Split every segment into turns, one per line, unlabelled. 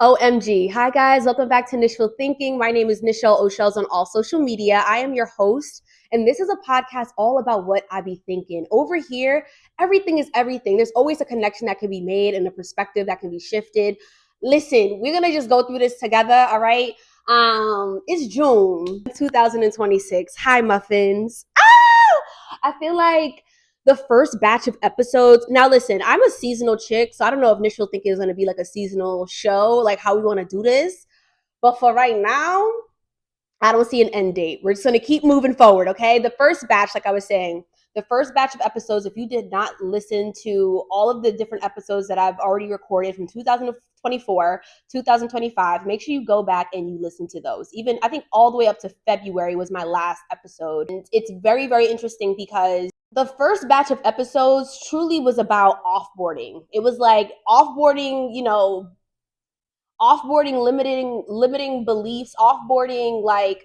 OMG. Hi, guys. Welcome back to Nichful Thinking. My name is Nichelle Ohshells on all social media. I am your host, and this is a podcast all about what I be thinking. Over here, everything is everything. There's always a connection that can be made and a perspective that can be shifted. Listen, we're going to just go through this together, all right? It's June 2026. Hi, muffins. I feel like the first batch of episodes. Now, listen, I'm a seasonal chick, so I don't know if Nichful Thinking is going to be like a seasonal show, like how we want to do this. But for right now, I don't see an end date. We're just going to keep moving forward, okay? The first batch, like I was saying, the first batch of episodes, if you did not listen to all of the different episodes that I've already recorded from 2024, 2025, make sure you go back and you listen to those. Even, I think all the way up to February was my last episode. And it's very, very interesting because the first batch of episodes truly was about offboarding. It was like offboarding, offboarding limiting beliefs, offboarding like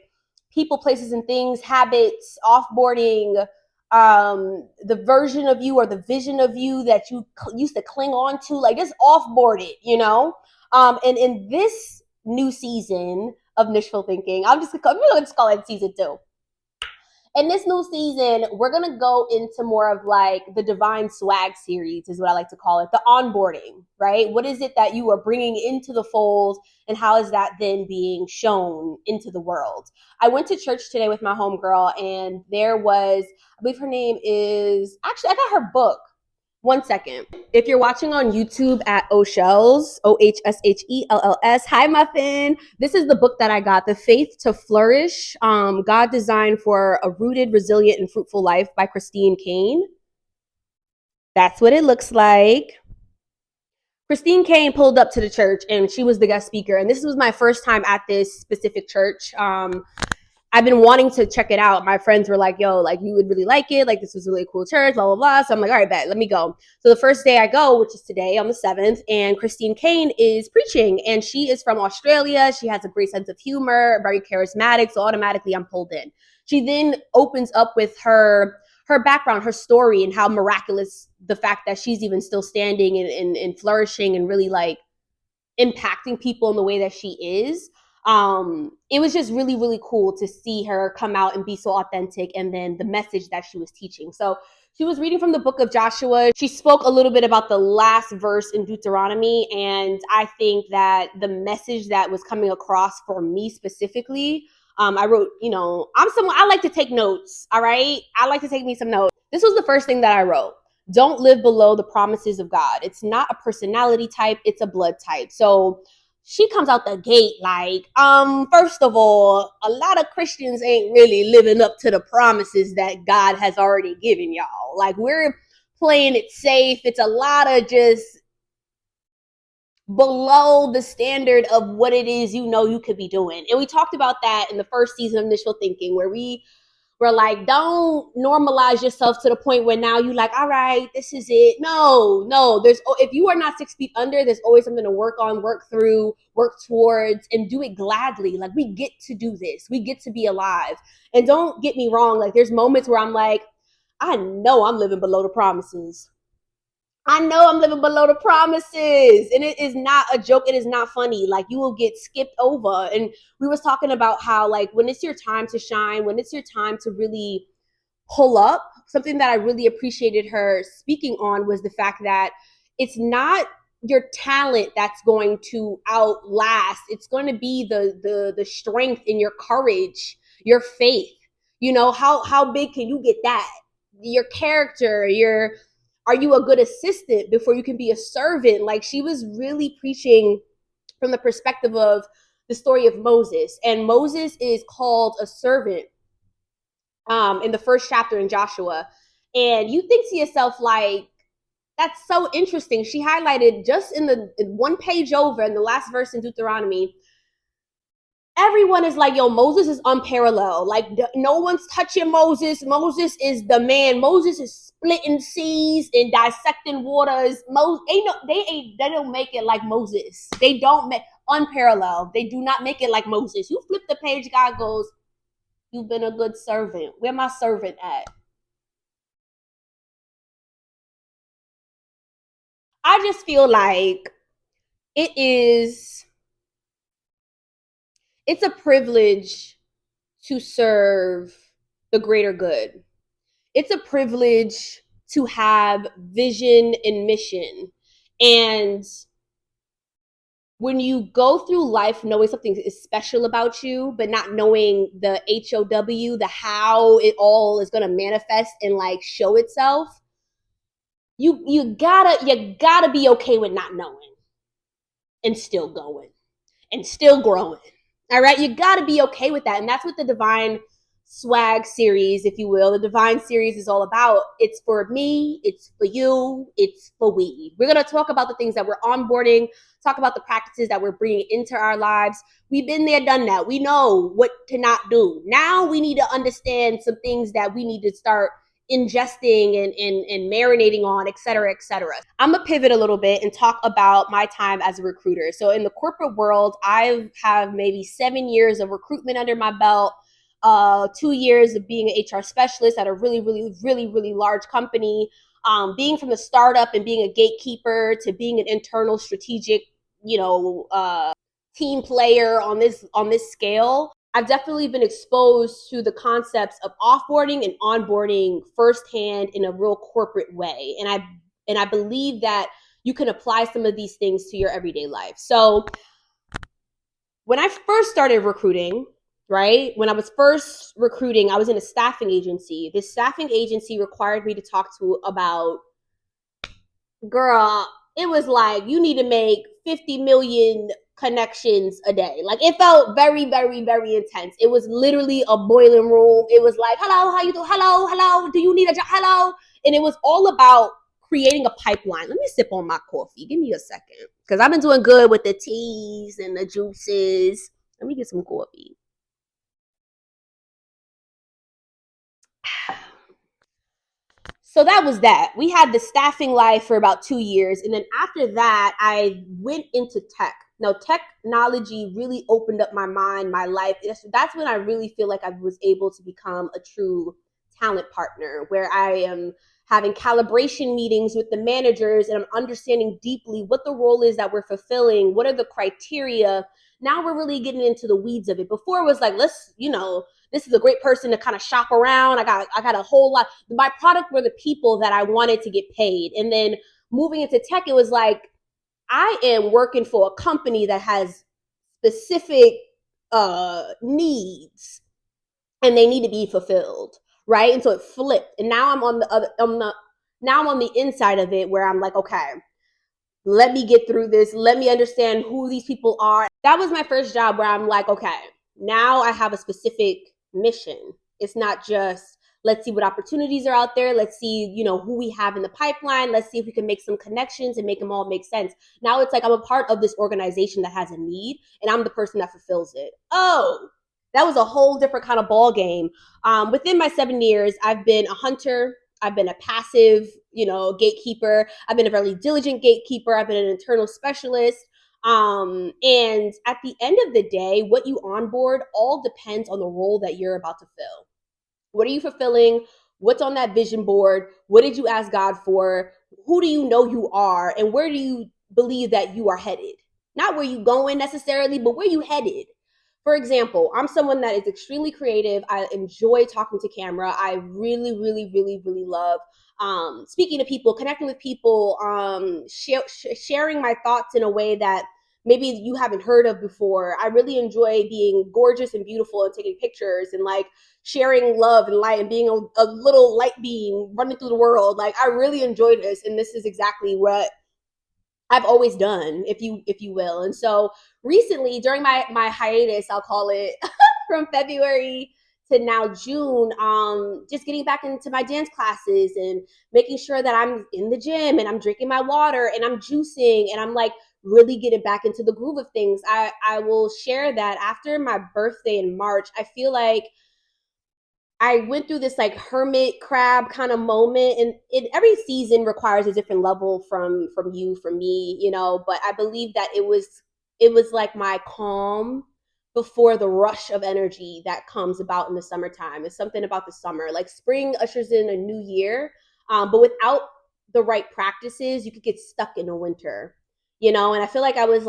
people, places, and things, habits, offboarding the version of you or the vision of you that you used to cling on to, like just offboard it. And in this new season of Nichful Thinking, I'm gonna just call it season 2. In this new season, we're going to go into more of like the divine swag series is what I like to call it. The onboarding, right? What is it that you are bringing into the fold and how is that then being shown into the world? I went to church today with my homegirl and there was, I believe her name is, actually I got her book. One second. If you're watching on YouTube at Ohshells, Ohshells, hi Muffin. This is the book that I got, The Faith to Flourish, God Designed for a Rooted, Resilient, and Fruitful Life by Christine Caine. That's what it looks like. Christine Caine pulled up to the church and she was the guest speaker. And this was my first time at this specific church. I've been wanting to check it out. My friends were like, yo, like you would really like it. Like this was a really cool church, blah, blah, blah. So I'm like, all right, bet, let me go. So the first day I go, which is today on the 7th, and Christine Caine is preaching and she is from Australia. She has a great sense of humor, very charismatic. So automatically I'm pulled in. She then opens up with her background, her story, and how miraculous the fact that she's even still standing and flourishing and really like impacting people in the way that she is. It was just really, really cool to see her come out and be so authentic, and then the message that she was teaching. So she was reading from the book of Joshua. She spoke a little bit about the last verse in Deuteronomy, and I think that the message that was coming across for me specifically, I wrote, I'm someone, I like to take notes, all right? I like to take me some notes. This was the first thing that I wrote. Don't live below the promises of God. It's not a personality type, it's a blood type. So she comes out the gate like, first of all, a lot of Christians ain't really living up to the promises that God has already given y'all. Like we're playing it safe. It's a lot of just below the standard of what it is you could be doing. And we talked about that in the first season of Nichful Thinking, where we're like, don't normalize yourself to the point where now you like, all right, this is it. No, if you are not 6 feet under, there's always something to work on, work through, work towards, and do it gladly. Like we get to do this. We get to be alive. And don't get me wrong. Like there's moments where I'm like, I know I'm living below the promises. I know I'm living below the promises, and it is not a joke. It is not funny. Like you will get skipped over. And we was talking about how like when it's your time to shine, when it's your time to really pull up, something that I really appreciated her speaking on was the fact that it's not your talent that's going to outlast. It's going to be the strength in your courage, your faith. How big can you get that? Your character, are you a good assistant before you can be a servant? Like she was really preaching from the perspective of the story of Moses. And Moses is called a servant in the first chapter in Joshua. And you think to yourself, like, that's so interesting. She highlighted just in the one page over in the last verse in Deuteronomy, everyone is like, yo, Moses is unparalleled. Like no one's touching Moses. Moses is the man. Moses is splitting seas and dissecting waters. They don't make it like Moses. They don't make unparalleled. They do not make it like Moses. You flip the page, God goes, you've been a good servant. Where my servant at? I just feel like it is It's a privilege to serve the greater good. It's a privilege to have vision and mission. And when you go through life knowing something is special about you, but not knowing the HOW, the how it all is going to manifest and like show itself, you gotta be okay with not knowing and still going and still growing. All right, you gotta be okay with that, and that's what the Divine Swag series, if you will, the Divine series is all about. It's for me, it's for you, it's for we. We're gonna talk about the things that we're onboarding, talk about the practices that we're bringing into our lives. We've been there, done that. We know what to not do. Now we need to understand some things that we need to start ingesting and marinating on, et cetera, et cetera. I'm gonna pivot a little bit and talk about my time as a recruiter. So in the corporate world, I have maybe 7 years of recruitment under my belt, 2 years of being an HR specialist at a really, really, really, really large company. Being from the startup and being a gatekeeper to being an internal strategic, team player on this scale. I've definitely been exposed to the concepts of offboarding and onboarding firsthand in a real corporate way. And I believe that you can apply some of these things to your everyday life. So when I first started recruiting, right? When I was first recruiting, I was in a staffing agency. This staffing agency required me to talk to about, girl, it was like you need to make 50 million connections a day. Like it felt very, very, very intense. It was literally a boiling room. It was like, hello, how you do? Hello, hello, do you need a job? Hello. And it was all about creating a pipeline. Let me sip on my coffee. Give me a second. Because I've been doing good with the teas and the juices. Let me get some coffee. So that was that. We had the staffing life for about 2 years. And then after that, I went into tech. Now, technology really opened up my mind, my life. That's when I really feel like I was able to become a true talent partner, where I am having calibration meetings with the managers and I'm understanding deeply what the role is that we're fulfilling, what are the criteria. Now we're really getting into the weeds of it. Before it was like, this is a great person to kind of shop around. I got a whole lot. My product were the people that I wanted to get paid. And then moving into tech, it was like, I am working for a company that has specific needs and they need to be fulfilled, right? And so it flipped. And now now I'm on the inside of it, where I'm like, okay, let me get through this. Let me understand who these people are. That was my first job, where I'm like, okay, now I have a specific mission. It's not just, let's see what opportunities are out there. Let's see, who we have in the pipeline. Let's see if we can make some connections and make them all make sense. Now it's like I'm a part of this organization that has a need and I'm the person that fulfills it. Oh, that was a whole different kind of ball game. Within my 7 years, I've been a hunter. I've been a passive, gatekeeper. I've been a very diligent gatekeeper. I've been an internal specialist. And at the end of the day, what you onboard all depends on the role that you're about to fill. What are you fulfilling? What's on that vision board? What did you ask God for? Who do you know you are? And where do you believe that you are headed? Not where you going necessarily, but where you headed. For example, I'm someone that is extremely creative. I enjoy talking to camera. I really, really, really, really love speaking to people, connecting with people, sharing my thoughts in a way that maybe you haven't heard of before. I really enjoy being gorgeous and beautiful and taking pictures and like sharing love and light and being a little light beam running through the world. Like I really enjoy this, and this is exactly what I've always done, if you will. And so recently, during my hiatus, I'll call it, from February to now June, just getting back into my dance classes and making sure that I'm in the gym and I'm drinking my water and I'm juicing and I'm like really getting back into the groove of things. I will share that after my birthday in March, I feel like I went through this like hermit crab kind of moment, and every season requires a different level from you, from me, but I believe that it was like my calm before the rush of energy that comes about in the summertime. It's something about the summer. Like spring ushers in a new year, but without the right practices, you could get stuck in a winter. And I feel like I was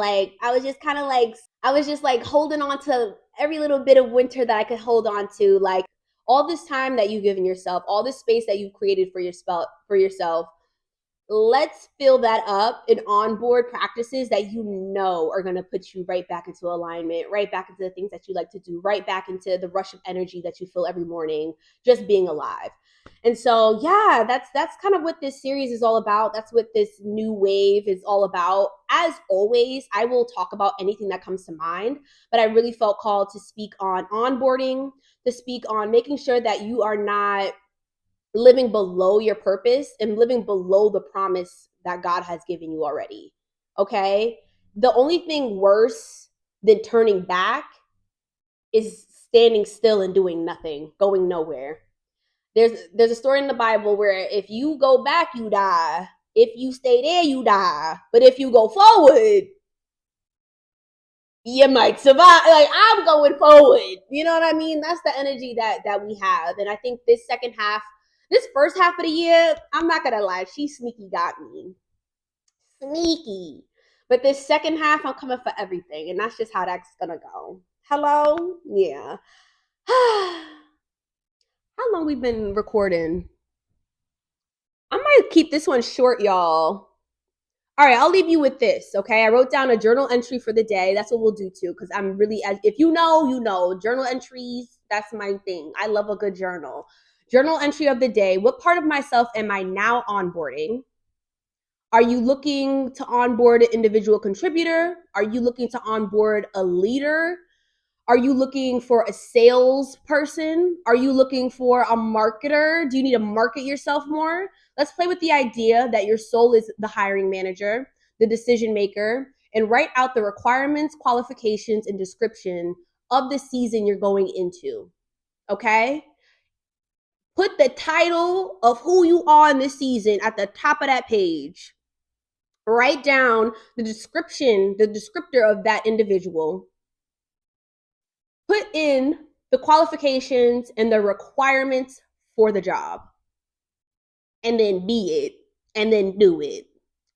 just kind of like, I was just like holding on to every little bit of winter that I could hold on to. Like all this time that you've given yourself, all this space that you've created for yourself, let's fill that up in onboard practices that you know are going to put you right back into alignment, right back into the things that you like to do, right back into the rush of energy that you feel every morning, just being alive. And so, yeah, that's kind of what this series is all about. That's what this new wave is all about. As always, I will talk about anything that comes to mind, but I really felt called to speak on onboarding, to speak on making sure that you are not living below your purpose and living below the promise that God has given you already. Okay? The only thing worse than turning back is standing still and doing nothing, going nowhere. There's a story in the Bible where if you go back, you die. If you stay there, you die. But if you go forward, you might survive. Like I'm going forward. You know what I mean? That's the energy that we have. And I think this first half of the year, I'm not gonna lie, she sneaky got me. Sneaky. But this second half, I'm coming for everything. And that's just how that's gonna go. Hello? Yeah. How long we been recording? I might keep this one short, y'all. All right, I'll leave you with this, okay? I wrote down a journal entry for the day. That's what we'll do too, because I'm really, if you know, you know. Journal entries, that's my thing. I love a good journal. Journal entry of the day. What part of myself am I now onboarding? Are you looking to onboard an individual contributor? Are you looking to onboard a leader? Are you looking for a sales person? Are you looking for a marketer? Do you need to market yourself more? Let's play with the idea that your soul is the hiring manager, the decision maker, and write out the requirements, qualifications, and description of the season you're going into. Okay? Put the title of who you are in this season at the top of that page. Write down the description, the descriptor of that individual. Put in the qualifications and the requirements for the job, and then be it, and then do it.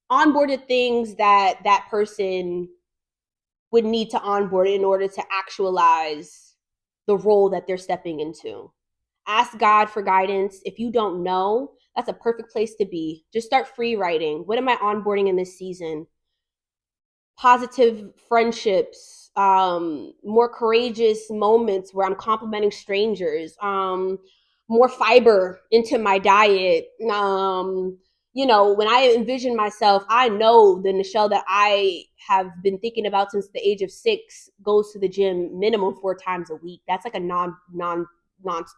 Onboard the things that that person would need to onboard in order to actualize the role that they're stepping into. Ask God for guidance. If you don't know, that's a perfect place to be. Just start free writing. What am I onboarding in this season? Positive friendships, more courageous moments where I'm complimenting strangers, more fiber into my diet. You know, when I envision myself, I know the Nichelle that I have been thinking about since the age of 6 goes to the gym minimum 4 times a week. That's like a non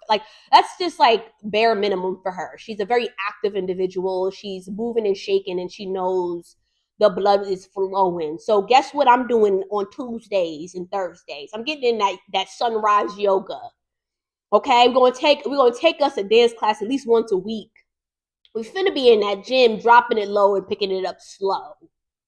like that's just like bare minimum for her. She's a very active individual. She's moving and shaking, and she knows the blood is flowing. So guess what I'm doing on Tuesdays and Thursdays? I'm getting in that sunrise yoga. Okay, we're gonna take us a dance class at least once a week. We finna be in that gym, dropping it low and picking it up slow.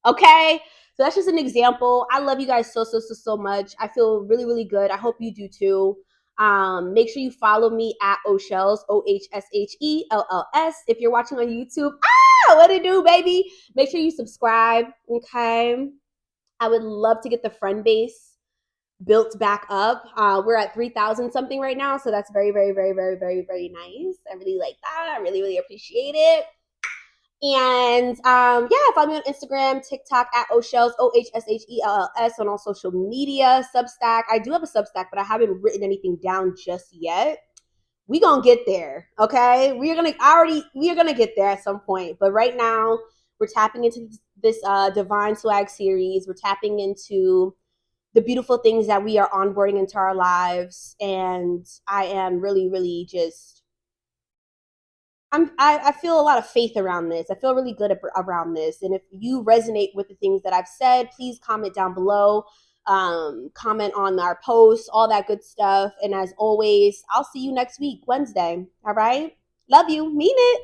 Okay, so that's just an example. I love you guys so much. I feel really really good. I hope you do too. Make sure you follow me at Ohshells, Ohshells. If you're watching on YouTube, what to do, baby? Make sure you subscribe. Okay, I would love to get the friend base built back up. We're at 3,000 something right now, so that's very very nice. I really like that. I really really appreciate it. And yeah, follow me on Instagram, TikTok at Ohshells, Ohshells, on all social media, Substack. I do have a Substack, but I haven't written anything down just yet. We gonna get there, okay? We are gonna get there at some point. But right now, we're tapping into this Divine Swag series. We're tapping into the beautiful things that we are onboarding into our lives, and I am really, really just I feel a lot of faith around this. I feel really good around this. And if you resonate with the things that I've said, please comment down below. Comment on our posts, all that good stuff. And as always, I'll see you next week, Wednesday. All right. Love you. Mean it.